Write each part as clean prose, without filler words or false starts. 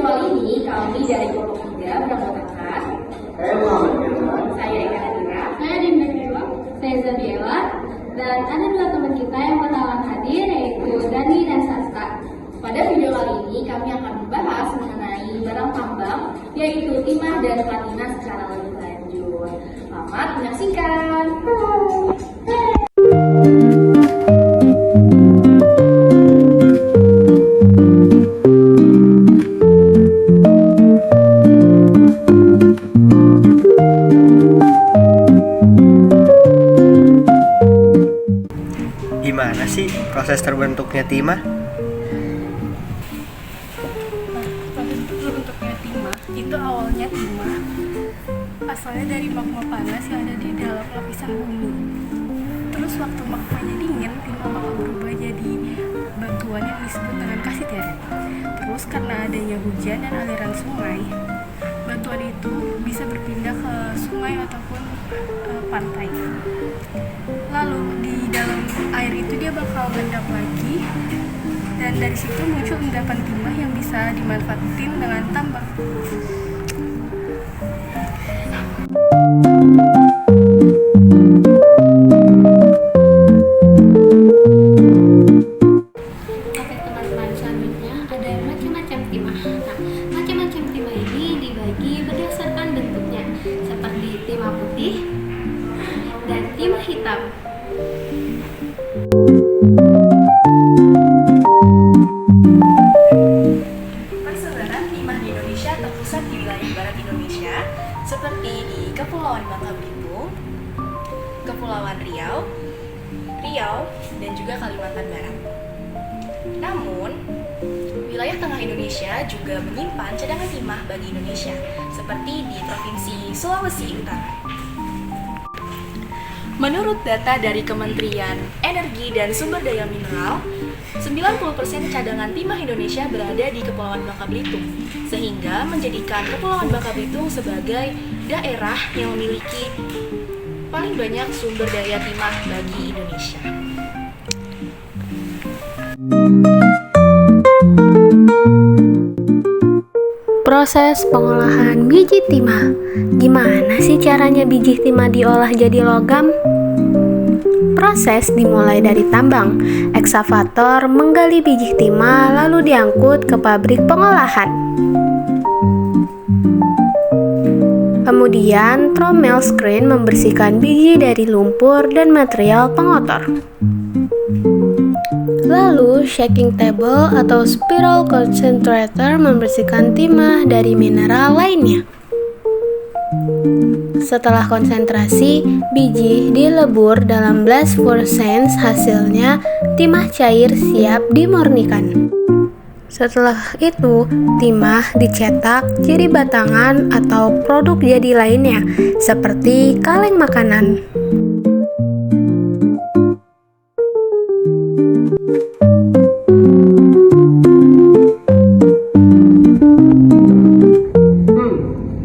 kali ini kami dari kelompok 3 beranggotakan Saya Muhammad Firman. saya Eka Nadira, Saya Dinda Dewa, saya Zabiela, dan ada dua teman kita yang bakalan hadir yaitu Dani dan Sasta. Pada video kali ini kami akan membahas mengenai barang tambang yaitu timah dan platina secara lebih lanjut. Selamat menyaksikan. Gimana sih proses terbentuknya timah? proses terbentuknya timah itu awalnya timah asalnya dari magma panas yang ada di dalam lapisan bumi. Terus waktu magmanya dingin, timah bakal berubah jadi batuan yang disebut dengan kasiterit. Terus karena adanya hujan dan aliran sungai, batuan itu bisa berpindah ke sungai ataupun pantai. Lalu di dalam air itu dia bakal mengendap lagi, dan dari situ muncul endapan timah yang bisa dimanfaatin dengan tambang. Oke teman-teman, selanjutnya ada macam-macam timah. Nah, macam-macam timah ini dibagi berdasarkan bentuknya, seperti timah putih dan timah hitam. Persebaran timah di Indonesia terpusat di wilayah barat Indonesia seperti di Kepulauan Bangka Belitung, Kepulauan Riau, dan juga Kalimantan Barat. Namun, wilayah tengah Indonesia juga menyimpan cadangan timah bagi Indonesia seperti di Provinsi Sulawesi Utara. Menurut data dari Kementerian Energi dan Sumber Daya Mineral, 90% cadangan timah Indonesia berada di Kepulauan Bangka Belitung, sehingga menjadikan Kepulauan Bangka Belitung sebagai daerah yang memiliki paling banyak sumber daya timah bagi Indonesia. Proses pengolahan biji timah. Gimana sih caranya biji timah diolah jadi logam? Proses dimulai dari tambang. Ekskavator menggali biji timah lalu diangkut ke pabrik pengolahan. Kemudian trommel screen membersihkan biji dari lumpur dan material pengotor. Lalu, shaking table atau spiral concentrator membersihkan timah dari mineral lainnya. Setelah konsentrasi, biji dilebur dalam blast furnace, hasilnya timah cair siap dimurnikan. Setelah itu, timah dicetak jadi batangan atau produk jadi lainnya, seperti kaleng makanan.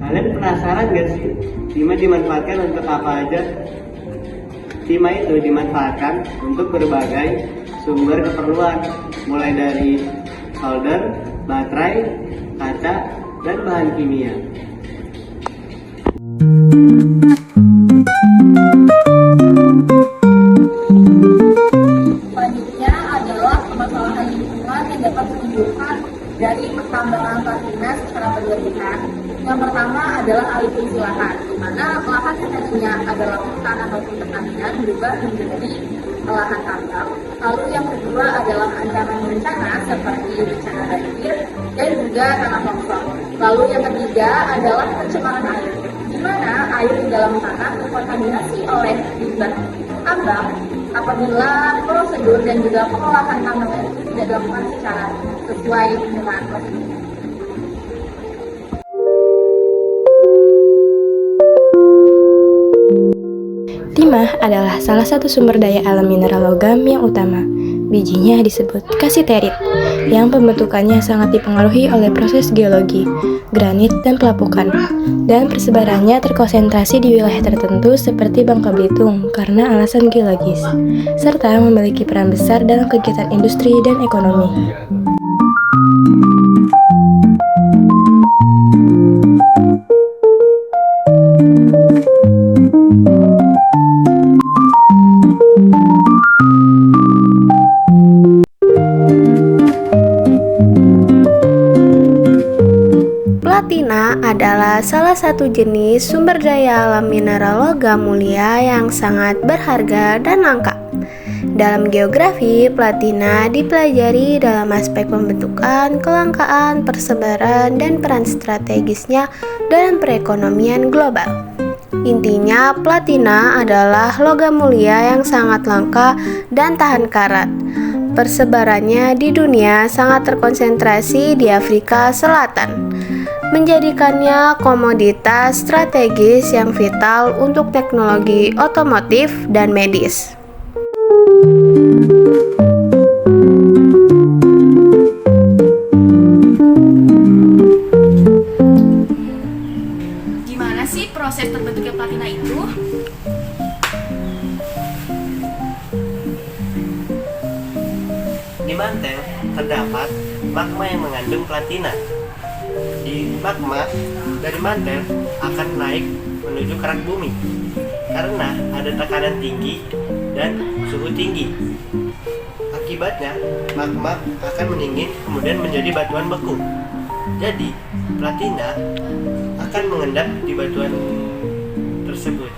Kalian penasaran gak sih timah dimanfaatkan untuk apa aja? Timah itu dimanfaatkan untuk berbagai sumber keperluan, mulai dari solder, baterai, kaca, dan bahan kimia. Selanjutnya adalah permasalahan lingkungan yang dapat ditimbulkan dari pertambangan platina secara berlebihan. Yang pertama adalah alih fungsi lahan, di mana lahan yang tadinya adalah hutan ataupun pertanian berubah menjadi lahan tambang. Lalu yang kedua adalah ancaman bencana seperti bencana banjir dan juga tanah longsor. Lalu yang ketiga adalah pencemaran air, di mana air di dalam tanah terkontaminasi oleh limbah tambang apabila prosedur dan juga pengolahan tambang itu tidak dilakukan secara sesuai dengan prosedur. Timah adalah salah satu sumber daya alam mineral logam yang utama. Bijinya disebut kasiterit, yang pembentukannya sangat dipengaruhi oleh proses geologi, granit, dan pelapukan. Dan persebarannya terkonsentrasi di wilayah tertentu seperti Bangka Belitung karena alasan geologis, serta memiliki peran besar dalam kegiatan industri dan ekonomi. Platina adalah salah satu jenis sumber daya alam mineral logam mulia yang sangat berharga dan langka. Dalam geografi, platina dipelajari dalam aspek pembentukan, kelangkaan, persebaran, dan peran strategisnya dalam perekonomian global. Intinya, platina adalah logam mulia yang sangat langka dan tahan karat. Persebarannya di dunia sangat terkonsentrasi di Afrika Selatan, menjadikannya komoditas strategis yang vital untuk teknologi otomotif dan medis. Gimana sih proses terbentuknya platina itu? Di mantel terdapat magma yang mengandung platina. Di magma dari mantel akan naik menuju kerak bumi karena ada tekanan tinggi dan suhu tinggi. Akibatnya, magma akan meninggi kemudian menjadi batuan beku. Jadi, platina akan mengendap di batuan tersebut.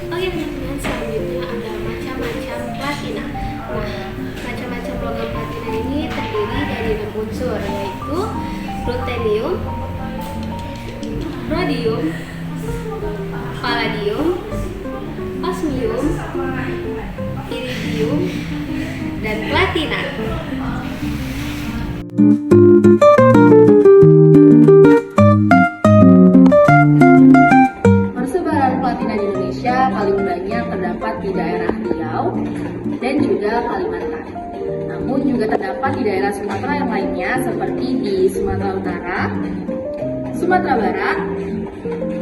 Oke teman-teman, selanjutnya ada macam-macam platina. Nah, macam-macam logam platina ini terdiri dari 6 unsur, yaitu ruthenium, rhodium, palladium, osmium, iridium, dan platina. Persebaran platina di Indonesia paling banyak terdapat di daerah Riau dan juga Kalimantan. Namun juga terdapat di daerah Sumatera yang lainnya seperti di Sumatera Utara, Sumatera Barat,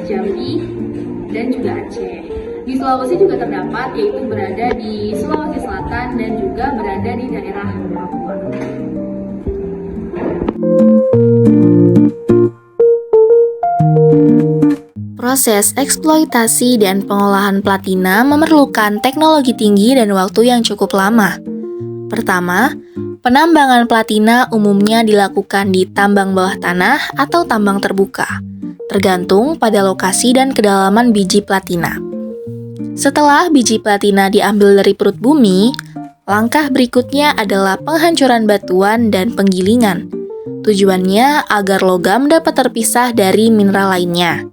Jambi, dan juga Aceh. Di Sulawesi juga terdapat, yaitu berada di Sulawesi Selatan dan juga berada di daerah Papua. Proses eksploitasi dan pengolahan platina memerlukan teknologi tinggi dan waktu yang cukup lama. Pertama, penambangan platina umumnya dilakukan di tambang bawah tanah atau tambang terbuka, tergantung pada lokasi dan kedalaman biji platina. Setelah biji platina diambil dari perut bumi, langkah berikutnya adalah penghancuran batuan dan penggilingan. Tujuannya agar logam dapat terpisah dari mineral lainnya.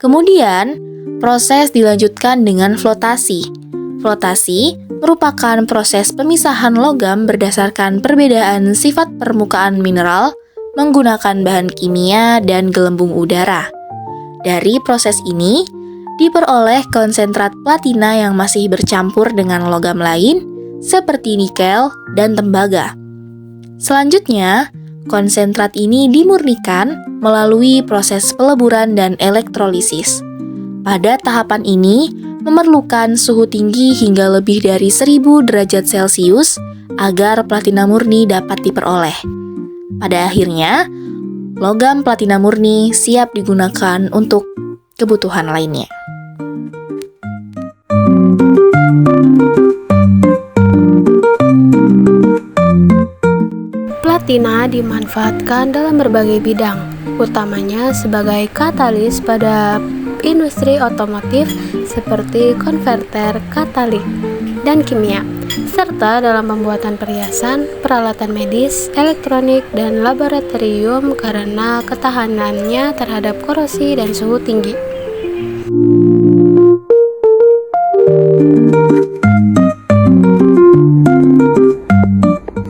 Kemudian, proses dilanjutkan dengan flotasi. Flotasi merupakan proses pemisahan logam berdasarkan perbedaan sifat permukaan mineral menggunakan bahan kimia dan gelembung udara. Dari proses ini, diperoleh konsentrat platina yang masih bercampur dengan logam lain seperti nikel dan tembaga. Selanjutnya, konsentrat ini dimurnikan melalui proses peleburan dan elektrolisis. Pada tahapan ini, memerlukan suhu tinggi hingga lebih dari 1000 derajat Celcius agar platina murni dapat diperoleh. Pada akhirnya, logam platina murni siap digunakan untuk kebutuhan lainnya. Platina dimanfaatkan dalam berbagai bidang, utamanya sebagai katalis pada industri otomotif seperti konverter katalik dan kimia, serta dalam pembuatan perhiasan, peralatan medis, elektronik, dan laboratorium karena ketahanannya terhadap korosi dan suhu tinggi.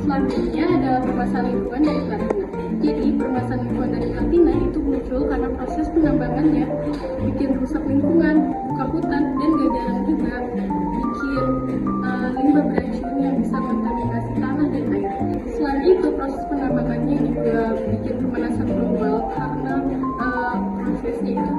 Selanjutnya adalah permasalahan lingkungan dari platina. Jadi permasalahan lingkungan dari platina itu muncul karena proses penambangannya bikin rusak lingkungan, buka hutan, dan gak jarang juga bikin limbah beracun yang bisa kontaminasi tanah dan air. Selain itu, proses penambangannya juga bikin pemanasan global karena prosesnya itu